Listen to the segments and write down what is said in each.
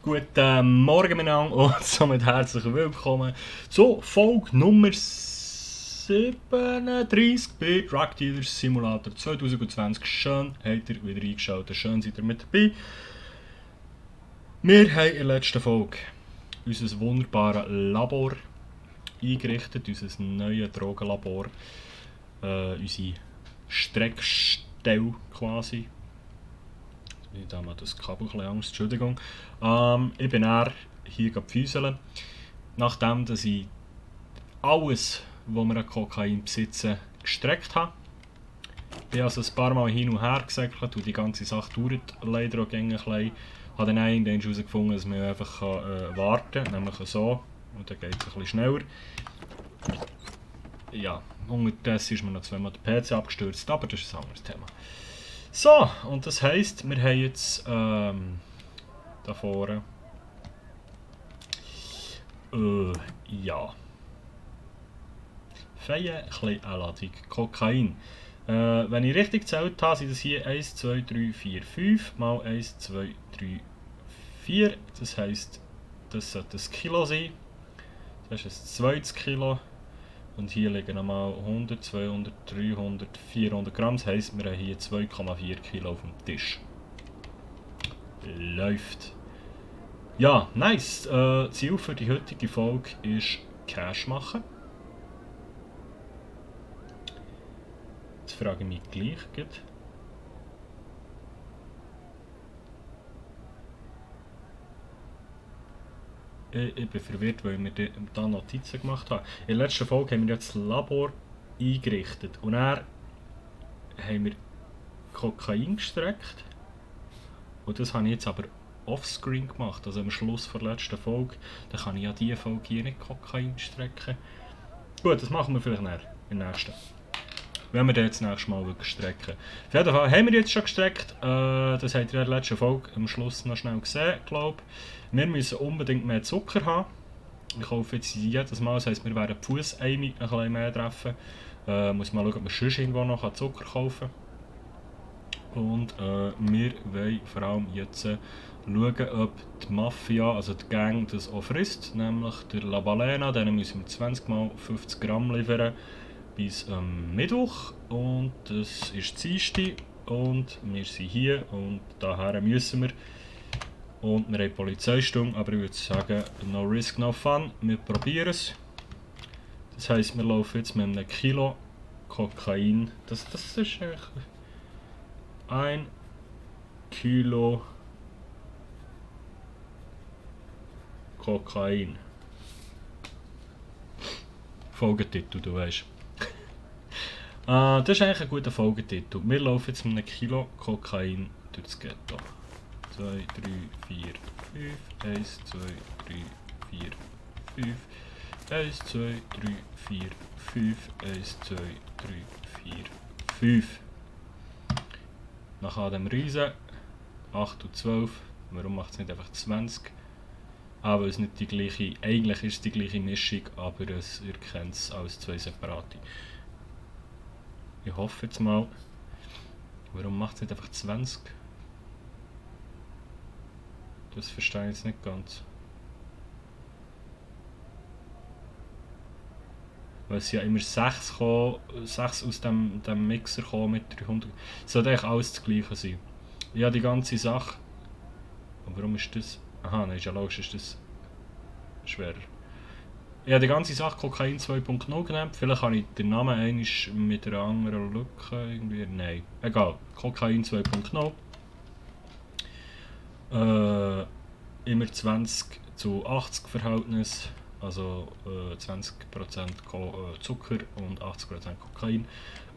Guten Morgen miteinander und somit herzlich willkommen zu Folge Nummer 37 bei Drug Dealers Simulator 2020. Schön habt ihr wieder eingeschaltet, schön seid ihr mit dabei. Wir haben in der letzten Folge unser wunderbares Labor eingerichtet, unser neues Drogenlabor, unsere Streckstelle quasi. Ich habe mal das Kabel ein bisschen Angst, Entschuldigung. Ich bin dann hier gefäuselt, nachdem dass ich alles, was wir an Kokain besitzen, gestreckt habe. Ich habe also ein paar Mal hin und her gesäckelt und die ganze Sache dauert leider auch ein bisschen. Ich habe dann irgendwann herausgefunden, dass man einfach warten kann, nämlich so. Und dann geht es ein bisschen schneller. Ja, unterdessen ist mir noch zweimal der PC abgestürzt, aber das ist ein anderes Thema. So, und das heisst, wir haben jetzt da vorne ja, feine kleine Ladung Kokain. Wenn ich richtig gezählt habe, sind das hier 1, 2, 3, 4, 5 mal 1, 2, 3, 4. Das heisst, das sollte ein Kilo sein. Das ist ein zweites Kilo. Und hier liegen nochmal 100, 200, 300, 400 Gramm. Das heisst, wir haben hier 2,4 Kilo auf dem Tisch. Läuft. Ja, nice. Ziel für die heutige Folge ist Cash machen. Jetzt frage ich mich gleich. Ich bin verwirrt, weil wir da Notizen gemacht haben. In der letzten Folge haben wir das Labor eingerichtet und dann haben wir Kokain gestreckt. Und das habe ich jetzt aber offscreen gemacht, also am Schluss der letzten Folge. Dann kann ich ja diese Folge hier nicht Kokain strecken. Gut, das machen wir vielleicht näher, in der nächsten. Wenn wir das nächste Mal wirklich strecken. Auf jeden Fall haben wir jetzt schon gestreckt. Das habt ihr in der letzten Folge am Schluss noch schnell gesehen, glaube ich. Wir müssen unbedingt mehr Zucker haben. Ich kaufe jetzt jedes Mal, das heisst, wir werden die Fußeime ein bisschen mehr treffen. Muss mal schauen, ob wir sonst irgendwo noch Zucker kaufen kann. Und wir wollen vor allem jetzt schauen, ob die Mafia, also die Gang, das auch frisst. Nämlich der La Balena, denen müssen wir 20 mal 50 Gramm liefern bis Mittwoch. Und das ist Dienstag und wir sind hier und daher müssen wir. Und wir haben Polizeistunde, aber ich würde sagen, no risk, no fun. Wir probieren es. Das heisst, wir laufen jetzt mit einem Kilo Kokain. Das ist echt 1 Kilo Kokain. Folgetitel, du weißt. Das ist eigentlich ein guter Folgetitel. Wir laufen jetzt mit einem Kilo Kokain durch das Ghetto. 2, 3, 4, 5, 1, 2, 3, 4, 5, 1, 2, 3, 4, 5, 1, 2, 3, 4, 5. Nach dem Riesen 8 und 12. Warum macht es nicht einfach 20? Aber es ist nicht die gleiche, eigentlich ist es die gleiche Mischung, aber ihr kennt es als zwei separate. Ich hoffe jetzt mal, warum macht es nicht einfach 20? Das verstehe ich jetzt nicht ganz. Weil es ja immer 6 aus dem Mixer kommen mit 300. Es sollte eigentlich alles das gleiche sein. Ja, die ganze Sache. Und warum ist das? Aha, nein, ist ja logisch, ist das schwerer. Ich habe die ganze Sache Kokain 2.0 genannt. Vielleicht habe ich den Namen einmal mit einer anderen Lücke irgendwie. Nein, egal. Kokain 2.0. Immer 20 zu 80 Verhältnis. Also 20% Zucker und 80% Kokain.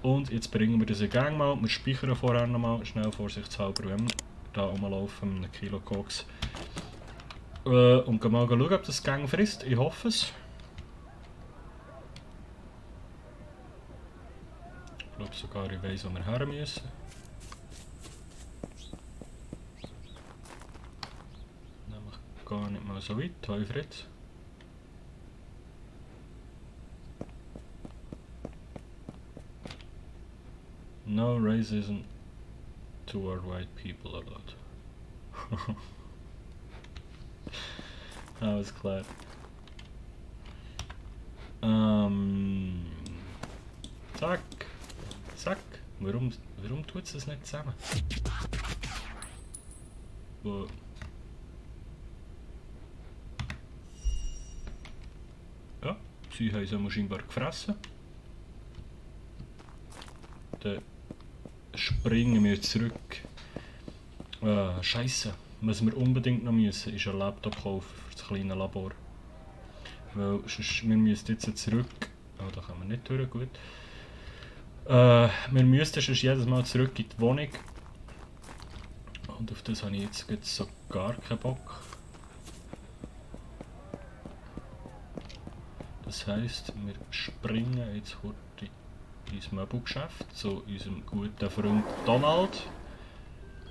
Und jetzt bringen wir das in Gang mal. Wir speichern vorher nochmal, schnell vorsichtshalber, wenn wir da rumlaufen mit einem Kilo Koks. Und gehen mal schauen, ob das Gang frisst. Ich hoffe es. Ich glaube sogar, ich weiss, wo wir her müssen. Nämlich gar nicht mal so weit. Hoi Fritz. No racism toward white people allowed. Alles klar. Zack. Zack. Warum tut es das nicht zusammen? Wo? Ja, sie haben es scheinbar gefressen. Dann springen wir zurück. Scheisse. Was wir unbedingt noch müssen, ist ein Laptop kaufen für das kleine Labor. Weil sonst, wir müssen jetzt zurück. Oh, da können wir nicht durch, gut. Wir müssten sonst jedes Mal zurück in die Wohnung. Und auf das habe ich jetzt so gar keinen Bock. Das heisst, wir springen jetzt heute ins Möbelgeschäft zu unserem guten Freund Donald.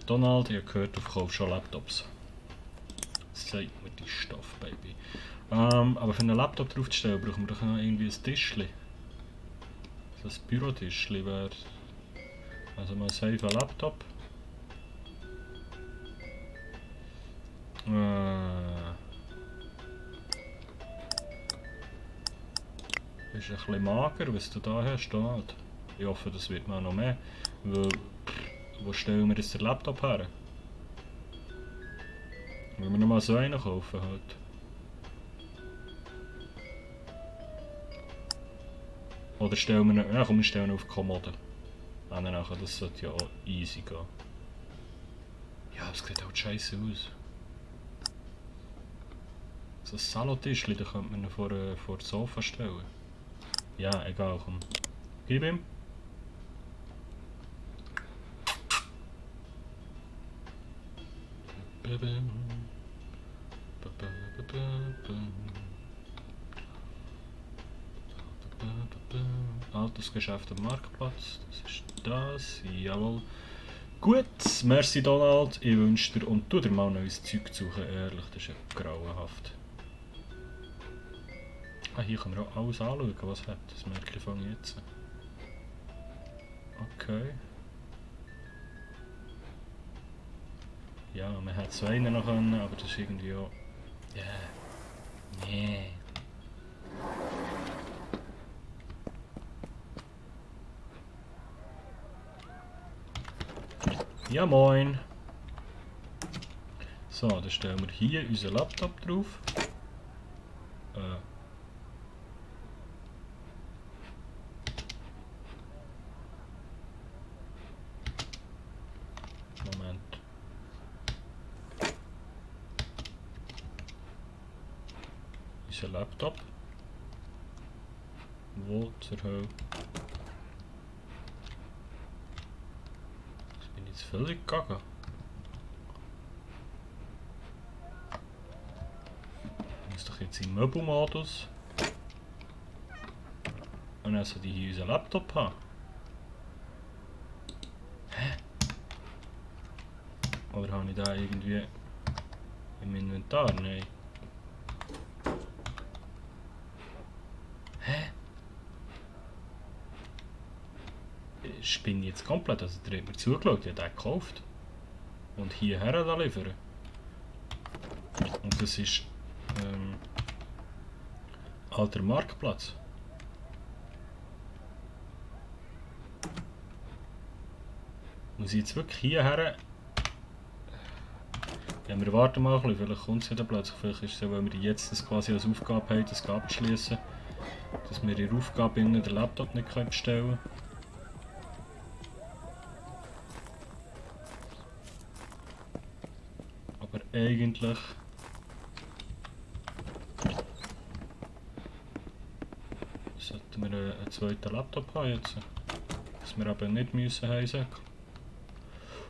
Donald, ich habe gehört, du verkaufst schon Laptops. Zeig mir die Stoff, Baby. Aber für einen Laptop draufzustellen, brauchen wir doch noch irgendwie ein Tischchen. So ein Bürotischchen wäre. Also mal save ein Laptop. Ist ein bisschen mager, was du da hast, Donald. Ich hoffe, das wird mal noch mehr. Weil, wo stellen wir jetzt den Laptop her? Wollen wir noch mal so einen kaufen halt? Oder stellen wir ihn, ja komm, wir stellen ihn auf die Kommode. Nachher, das sollte ja auch easy gehen. Ja, es sieht halt scheiße aus. So ein Salotischchen, da könnte man ihn vor das Sofa stellen. Ja, egal, komm. Gib ihm. Altes Geschäft am Marktplatz, das ist das, jawohl. Gut, merci Donald, ich wünsche dir und tu dir mal neues Zeug zu suchen, ehrlich, das ist ja grauenhaft. Ah, hier können wir auch alles anschauen, was hat, das merke ich von jetzt. Okay. Ja, man hätte so einen noch können, aber das ist irgendwie auch... Ja... Nee... Ja moin! So, dann stellen wir hier unseren Laptop drauf. Moment. Unser Laptop. Wo zur Hölle? Jetzt völlig gaga. Ich muss doch jetzt im Möbelmodus. Und dann sollte ich hier unseren Laptop haben. Hä? Oder habe ich da irgendwie im Inventar? Nein. Hä? Ich bin jetzt komplett, also der hat mir zugeschaut, ich habe den gekauft. Und hierher da liefern. Und das ist alter Marktplatz. Muss ich jetzt wirklich hierher? Ja, wir warten mal ein bisschen, vielleicht kommt es ja dann plötzlich. Vielleicht ist es so, weil wir jetzt das quasi als Aufgabe haben, das abzuschließen, dass wir ihre Aufgabe in den Laptop nicht bestellen können. Aber eigentlich sollten wir einen zweiten Laptop haben jetzt. Dass wir aber nicht müssen heißen.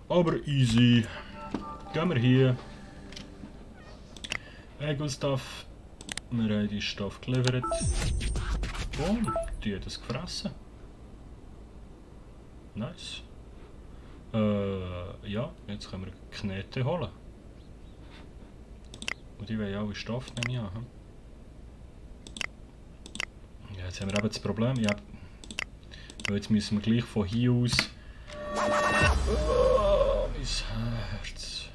Aber easy. Gehen wir hier. Hey Gustav, wir haben die Stoff geliefert. Oh, die hat es gefressen. Nice. Ja, jetzt können wir Knete holen. Und die wollen alle Stoff nehmen, ja. Ja, jetzt haben wir eben das Problem, ja. Jetzt müssen wir gleich von hier aus... Oh, mein Herz.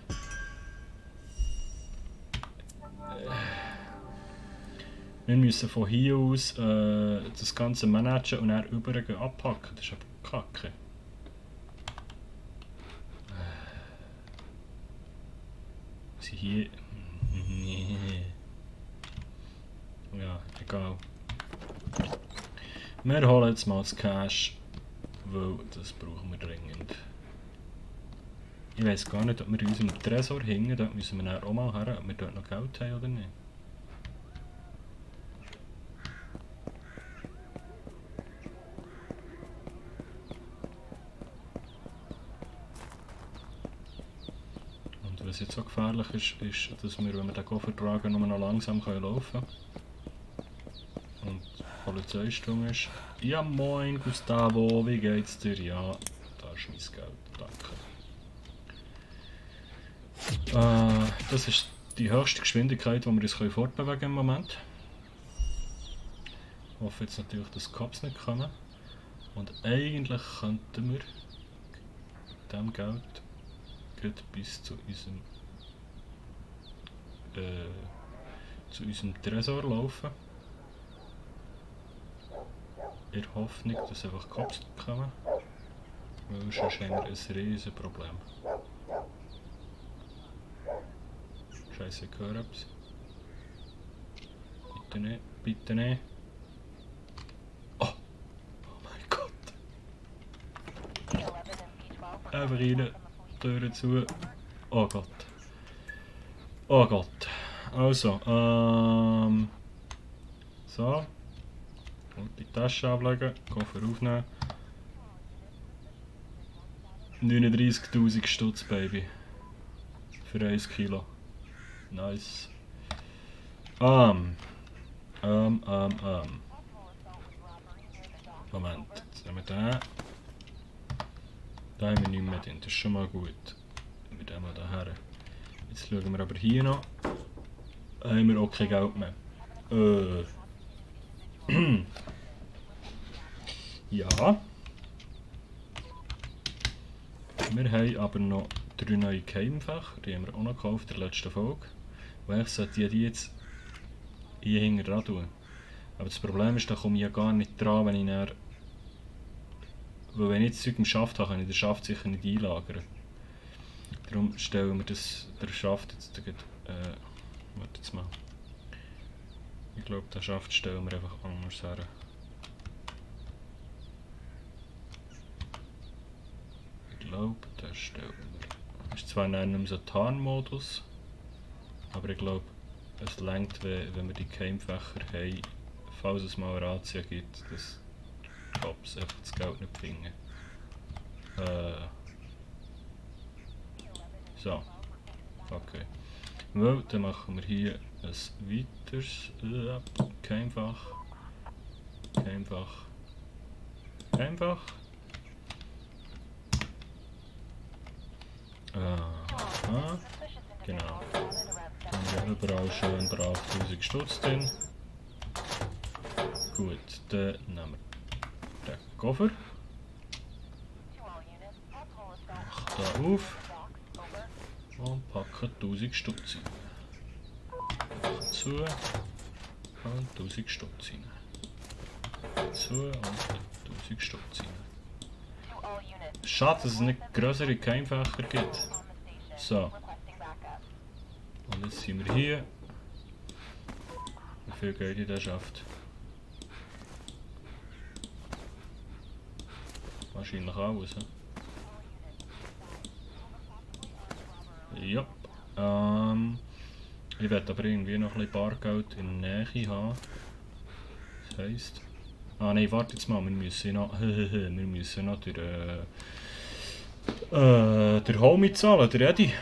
Wir müssen von hier aus das Ganze managen und dann übergehen abpacken. Das ist aber kacke. Sie hier... Nee. Ja, egal. Wir holen jetzt mal das Cash, weil das brauchen wir dringend. Ich weiss gar nicht, ob wir in unserem Tresor hängen, dort müssen wir dann auch mal her, ob wir dort noch Geld haben oder nicht. Und was jetzt so gefährlich ist, dass wir, wenn wir den Koffer tragen, nur noch langsam laufen können. Und die Polizeistunde ist: Ja moin Gustavo, wie geht's dir? Ja, da ist mein Geld, danke. Das ist die höchste Geschwindigkeit, die wir uns fortbewegen können im Moment. Ich hoffe jetzt natürlich, dass die Cops nicht kommen. Und eigentlich könnten wir diesem Geld bis zu unserem Tresor laufen. In der Hoffnung, dass einfach Cops kommen. Weil sonst haben wir ein riesen Problem. Scheiße, ich höre etwas. Bitte nicht, bitte nicht. Oh! Oh mein Gott! Einfach rein, Türen zu. Oh Gott. Oh Gott. Also, so. Und die Tasche ablegen, Koffer aufnehmen. 39.000 Stutz, Baby. Für 1 Kilo. Nice. Moment, jetzt nehmen wir den. Da haben wir nichts mehr drin, das ist schon mal gut. Wir nehmen den her. Jetzt schauen wir aber hier noch. Haben wir auch kein Geld mehr. Ja. Wir haben aber noch 3 neue Keimfächer, die haben wir auch noch gekauft in der letzten Folge. Und ich sollte die jetzt hier hinten dran tun. Aber das Problem ist, da komme ich ja gar nicht dran, wenn ich dann... Weil wenn ich das Zeug im Schaft habe, kann ich den Schaft sicher nicht einlagern. Darum stellen wir das, den Schaft jetzt... warte jetzt mal. Ich glaube, den Schaft stellen wir einfach anders her. Ich glaube, den stellen wir... Ist zwar nicht mehr so Tarnmodus, aber ich glaube, es reicht, wenn wir die Keimfächer haben, falls es mal eine Razzia gibt, dass die Cops einfach das Geld nicht finden. So. Okay. Well, dann machen wir hier ein weiteres Keimfach. Keimfach. Keimfach. Genau. Dann haben wir überall schön brav 1000 Stutz drin. Gut, dann nehmen wir den Koffer. Mach da auf. Und packen 1000 Stutz rein. Zu. Und 1000 Stutz rein. Zu und 1000 Stutz rein. Schade, dass es nicht größere Keimfächer gibt. So. Und jetzt sind wir hier. Wie viel Geld in der Schaft? Wahrscheinlich alles. Ja. Ich werde aber irgendwie noch ein bisschen Bargeld in der Nähe haben. Das heisst... Ah nein, warte jetzt mal, wir müssen noch der Homie zahlen, der Eddie.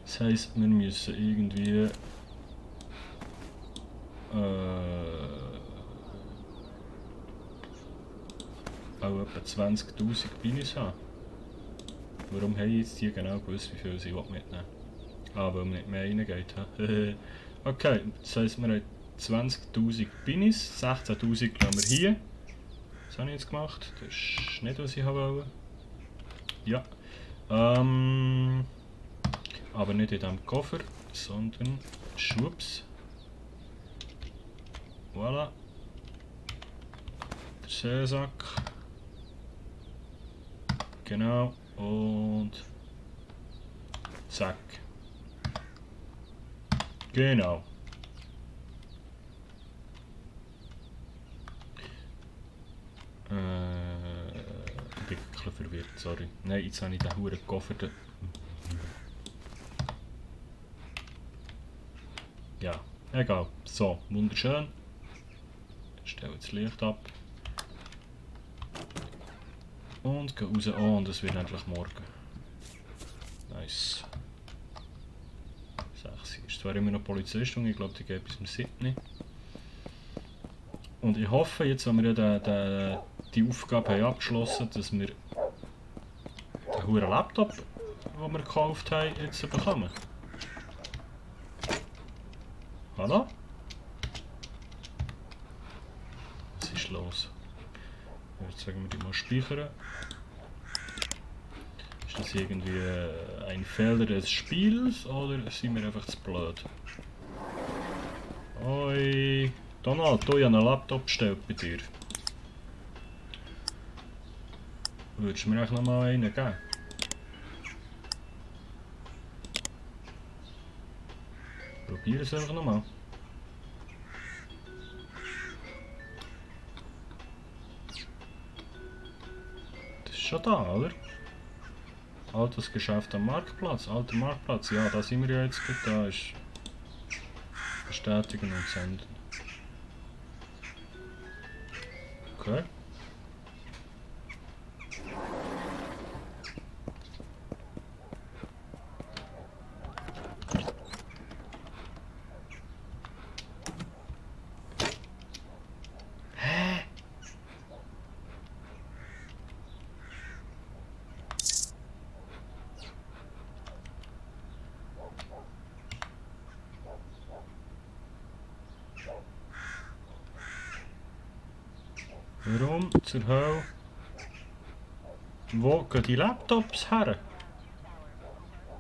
Das heisst, wir müssen irgendwie auch etwa 20.000 Binis haben. Warum haben jetzt die genau gewusst, wie viel sie mitnehmen wollen? Ah, weil man nicht mehr reingeht. Okay, das heisst, wir haben 20.000 Binis, 16.000 lassen wir hier. Was habe ich jetzt gemacht? Das ist nicht, was ich wollte. Ja. Aber nicht in diesem Koffer, sondern schwupps. Voilà. Der Seesack. Genau. Und zack. Genau. Ich bin ein bisschen verwirrt, sorry. Nein, jetzt habe ich den Huren Koffer. Ja, egal. So, wunderschön. Ich stelle das Licht ab. Und gehe raus. Oh, und es wird endlich morgen. Nice. 6 ist zwar immer noch Polizeistunde, ich glaube, die geht bis zum 7. Und ich hoffe, jetzt, wenn wir ja die Aufgabe haben abgeschlossen, dass wir den huren Laptop, den wir gekauft haben, jetzt bekommen. Hallo? Was ist los? Jetzt sagen wir, die mal speichern. Ist das irgendwie ein Fehler des Spiels oder sind wir einfach zu blöd? Oi! Donald, du, ich habe einen Laptop bestellt bei dir. Würdest du mir echt noch mal einen geben? Probier es einfach nochmal. Das ist schon da, oder? Altes Geschäft am Marktplatz, alter Marktplatz. Ja, da sind wir ja jetzt gut. Da ist bestätigen und senden. Okay. Warum zur Hölle? Wo gehen die Laptops her?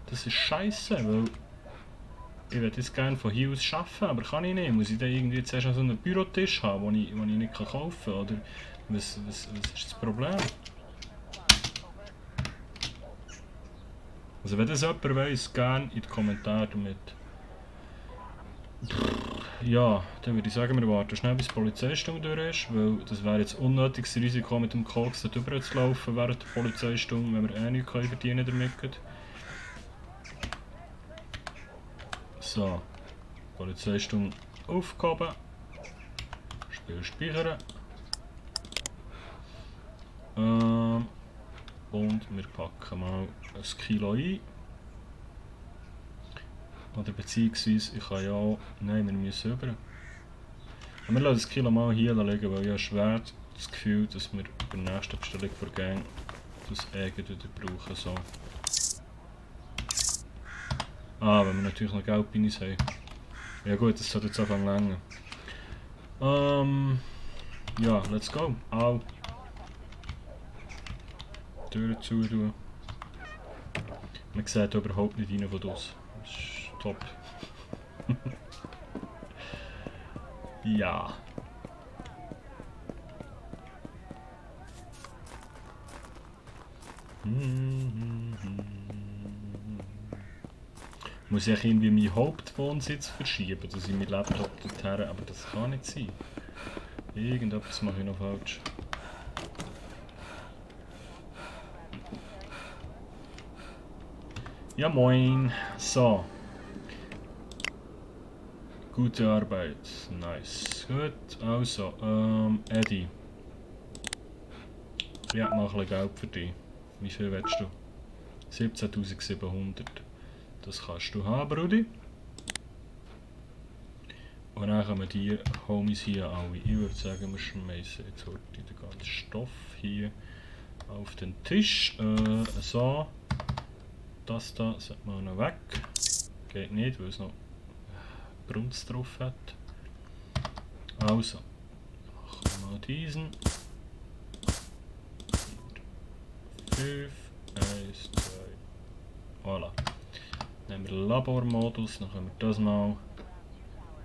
Das ist scheiße, weil ich würde jetzt gerne von hier aus arbeiten, aber kann ich nicht. Muss ich dann irgendwie zuerst so einen Bürotisch haben, den ich nicht kaufen kann? Oder was ist das Problem? Also wenn das jemand weiss, gerne in die Kommentare damit. Ja, dann würde ich sagen, wir warten schnell bis die Polizeistunde durch ist, weil das wäre jetzt unnötiges Risiko mit dem Koks da drüber zu laufen während der Polizeistunde, wenn wir eh nichts verdienen damit. So, Polizeistunde aufgehoben. Spiel speichern. Und wir packen mal ein Kilo ein. Oder beziehungsweise, ich kann ja auch... Nein, wir müssen rüber. Aber wir lassen das Kilo mal hier liegen, weil ich habe schwer das Gefühl, dass wir bei der nächsten Bestellung von Gang das Egg wieder brauchen. So. Ah, wenn wir natürlich noch Geld bei uns haben. Ja gut, das sollte jetzt anfangen länger. Ja, let's go. Au. Türen zu tun. Man sieht überhaupt nicht rein von draussen. Das ist top. Ja. Muss ich irgendwie meinen Hauptwohnsitz verschieben, dass ich meinen Laptop dorthin, aber das kann nicht sein. Irgendetwas mache ich noch falsch. Ja moin. So. Gute Arbeit. Nice. Gut. Also, Eddie. Ich habe noch ein bisschen Geld für dich. Wie viel willst du? 17.700. Das kannst du haben, Brudi. Und dann kommen die Homies hier alle. Ich würde sagen, wir schmeißen jetzt heute den ganzen Stoff hier auf den Tisch. So. Das da sollte man noch weg. Geht nicht, weil es noch Brunz drauf hat. Also. Machen wir mal diesen. 5, 1, 2. Voilà. Nehmen wir den Labormodus, dann können wir das mal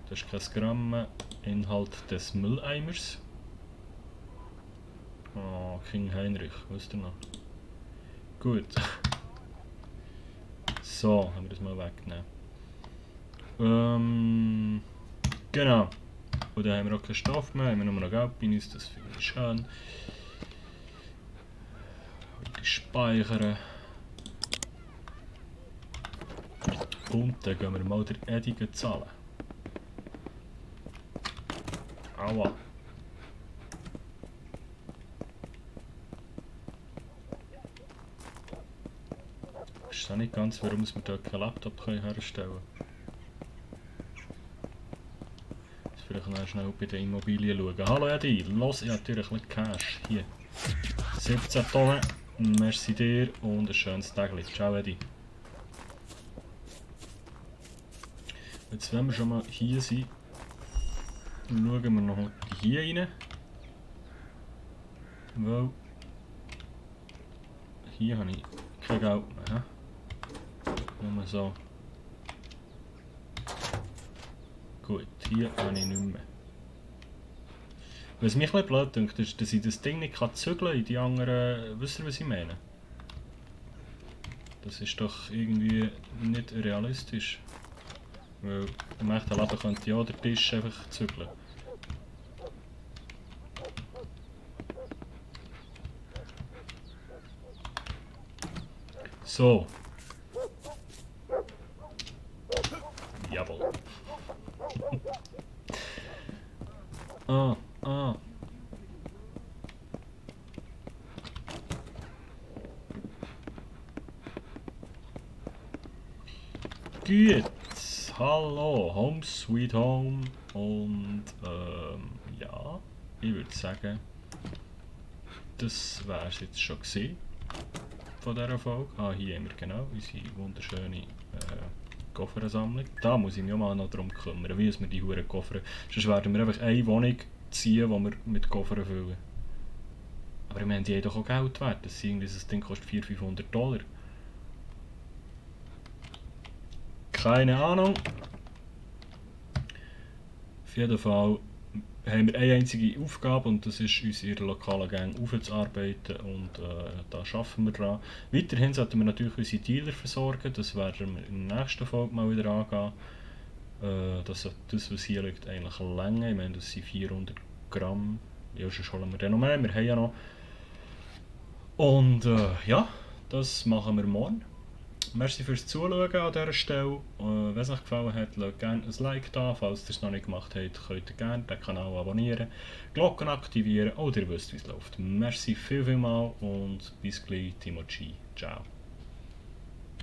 Das ist kein Gramm Inhalt des Mülleimers. Oh, King Heinrich, was ist der noch? Gut. So, haben wir das mal weggenommen. Genau. Und dann haben wir auch keinen Stoff mehr, haben wir nur noch Gelbbinis, das finde ich schön. Die speichern. Und dann gehen wir mal den Eddie zahlen. Aua. Ich verstehe nicht ganz, warum wir hier keinen Laptop herstellen können. Jetzt vielleicht noch schnell bei den Immobilien schauen. Hallo Eddie, los, ich habe natürlich ein bisschen Cash. Hier. 17 Tonnen. Merci dir und ein schönes Tag. Ciao Eddie. Jetzt, wenn wir schon mal hier sind, schauen wir noch hier rein. Weil hier habe ich kein Geld mehr. Nur so. Gut, hier habe ich nicht mehr. Was mich ein bisschen blöd dünkt, ist, dass ich das Ding nicht zügeln kann in die anderen... Wisst ihr, was ich meine? Das ist doch irgendwie nicht realistisch. Weil im echten Leben könnte ich auch den Tisch einfach zügeln. So. Jawohl. Ah. Gut. Hallo, Home Sweet Home. Und ja, ich würde sagen, das wäre es jetzt schon gewesen von dieser Folge. Ah, hier haben wir genau unsere wunderschöne Koffersammlung. Da muss ich mich auch mal noch darum kümmern, wie wir die Huren Koffer... Sonst werden wir einfach eine Wohnung ziehen, die wir mit Koffern füllen. Aber ich meine, die haben doch auch Geld wert. Das Ding kostet 400-500 $. Keine Ahnung. Auf jeden Fall haben wir eine einzige Aufgabe und das ist, uns in der lokalen Gang aufzuarbeiten und da arbeiten wir dran. Weiterhin sollten wir natürlich unsere Dealer versorgen, das werden wir in der nächsten Folge mal wieder angehen. Das, was hier liegt, eigentlich länger. Ich meine, das sind 400 Gramm. Ja, sonst holen wir dann noch mehr, wir haben ja noch. Und ja, das machen wir morgen. Merci fürs Zuschauen an dieser Stelle. Wenn es euch gefallen hat, lasst gerne ein Like da. Falls ihr es noch nicht gemacht habt, könnt ihr gerne den Kanal abonnieren, Glocken aktivieren oder ihr wisst, wie es läuft. Merci vielmals und bis gleich, Timo G. Ciao.